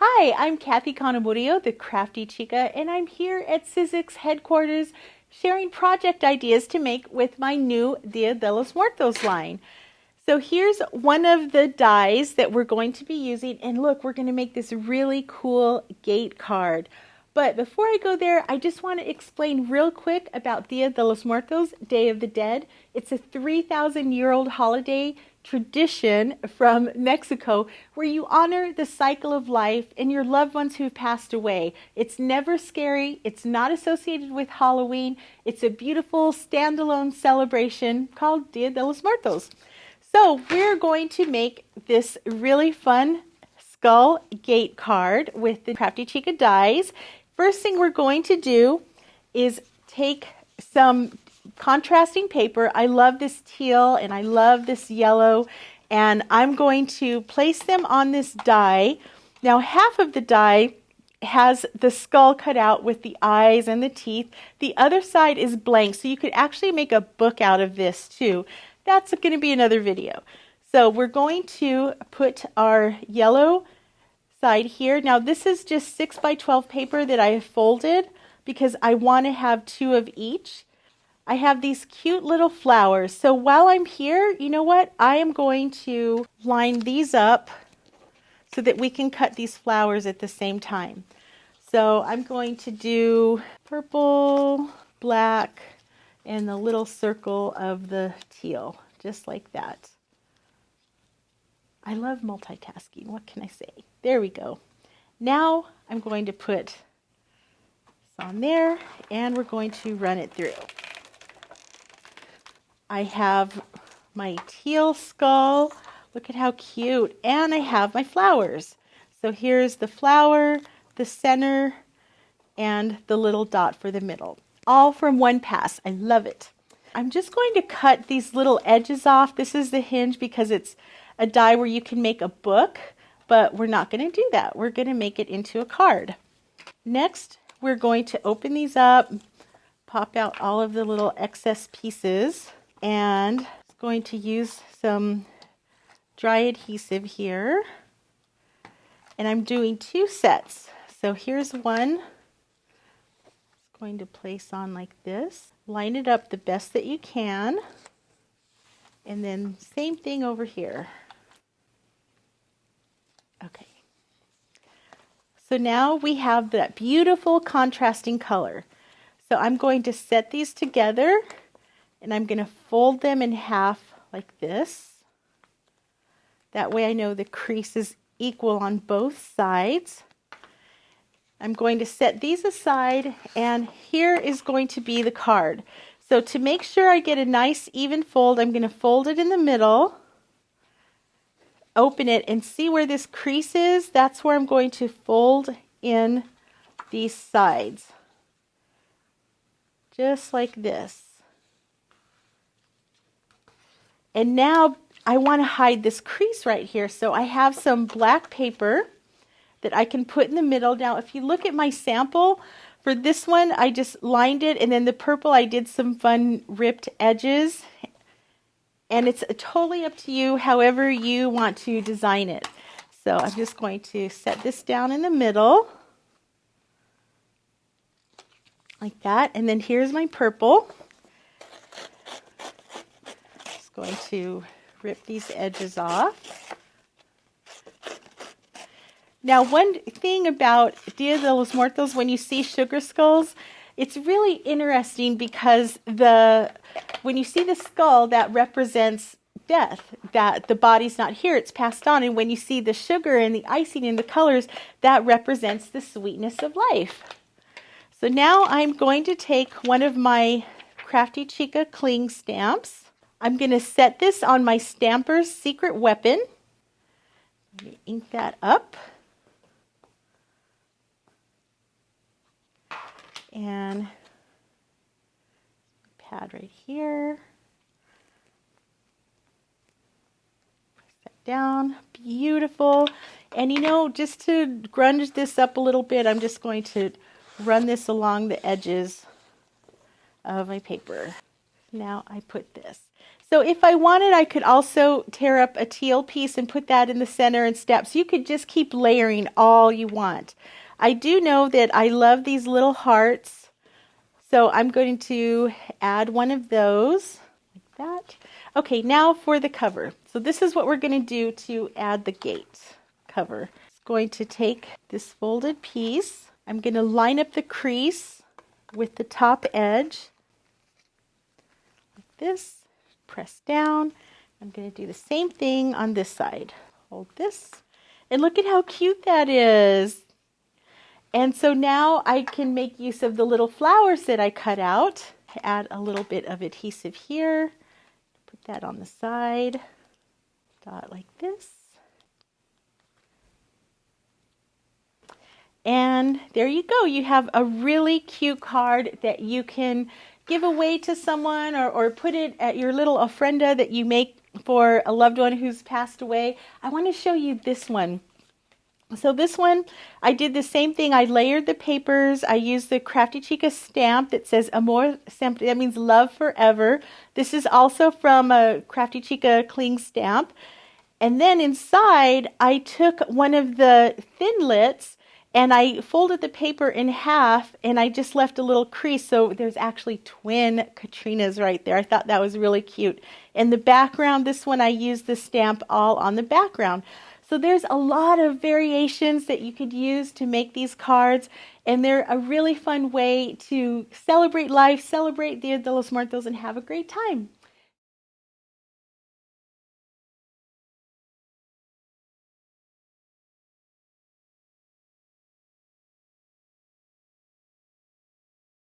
Hi, I'm Cano-Murillo, the Crafty Chica, and I'm here at Sizzix headquarters sharing project ideas to make with my new Dia de los Muertos line. So here's one of the dies that we're going to be using, and look, we're going to make this really cool gate card. But before I go there, I just want to explain real quick about Dia de los Muertos, Day of the Dead. It's a 3,000-year-old holiday tradition from Mexico where you honor the cycle of life and your loved ones who have passed away. It's never scary. It's not associated with Halloween. It's a beautiful standalone celebration called Dia de los Muertos. So we're going to make this really fun skull gate card with the Crafty Chica dies. First thing we're going to do is take some contrasting paper. I love this teal and I love this yellow, and I'm going to place them on this die. Now half of the die has the skull cut out with the eyes and the teeth. The other side is blank, so you could actually make a book out of this too. That's going to be another video. So we're going to put our yellow side here. Now this is just 6 by 12 paper that I have folded because I want to have 2 of each. I have these cute little flowers. So while I'm here, you know what? I am going to line these up so that we can cut these flowers at the same time. So I'm going to do purple, black, and the little circle of the teal, just like that. I love multitasking. What can I say? There we go. Now I'm going to put this on there and we're going to run it through. I have my teal skull. Look at how cute. And I have my flowers. So here's the flower, the center, and the little dot for the middle. All from one pass. I love it. I'm just going to cut these little edges off. This is the hinge because it's a die where you can make a book, but we're not going to do that. We're going to make it into a card. Next, we're going to open these up, pop out all of the little excess pieces, and I'm going to use some dry adhesive here. And I'm doing 2 sets. So here's one. It's going to place on like this. Line it up the best that you can. And then same thing over here. Okay. So now we have that beautiful contrasting color. So I'm going to set these together and I'm going to fold them in half like this. That way I know the crease is equal on both sides. I'm going to set these aside, and here is going to be the card. So to make sure I get a nice even fold, I'm going to fold it in the middle, open it, and see where this crease is. That's where I'm going to fold in these sides. Just like this. And now I want to hide this crease right here. So I have some black paper that I can put in the middle. Now, if you look at my sample, for this one, I just lined it, and then the purple, I did some fun ripped edges. And it's totally up to you, however you want to design it. So I'm just going to set this down in the middle, like that. And then here's my purple. Just going to rip these edges off. Now, one thing about Dia de los Muertos, when you see sugar skulls, it's really interesting because when you see the skull, that represents death, that the body's not here, it's passed on. And when you see the sugar and the icing and the colors, that represents the sweetness of life. So now I'm going to take one of my Crafty Chica cling stamps. I'm going to set this on my Stamper's Secret Weapon. Let me ink that up. And pad right here. Press that down. Beautiful. And you know, just to grunge this up a little bit, I'm just going to run this along the edges of my paper. Now I put this. So if I wanted, I could also tear up a teal piece and put that in the center and steps. You could just keep layering all you want. I do know that I love these little hearts, so I'm going to add one of those like that. Okay, now for the cover. So this is what we're going to do to add the gate cover. I'm going to take this folded piece. I'm going to line up the crease with the top edge like this. Press down. I'm going to do the same thing on this side. Hold this. And look at how cute that is. And so now I can make use of the little flowers that I cut out. Add a little bit of adhesive here. Put that on the side. Dot like this. And there you go. You have a really cute card that you can give away to someone, or put it at your little ofrenda that you make for a loved one who's passed away. I want to show you this one. So this one, I did the same thing. I layered the papers. I used the Crafty Chica stamp that says Amor Siempre. That means love forever. This is also from a Crafty Chica cling stamp. And then inside, I took one of the thinlits and I folded the paper in half, and I just left a little crease. So there's actually twin Katrinas right there. I thought that was really cute. In the background, this one, I used the stamp all on the background. So there's a lot of variations that you could use to make these cards, and they're a really fun way to celebrate life, celebrate Dia de los Muertos, and have a great time.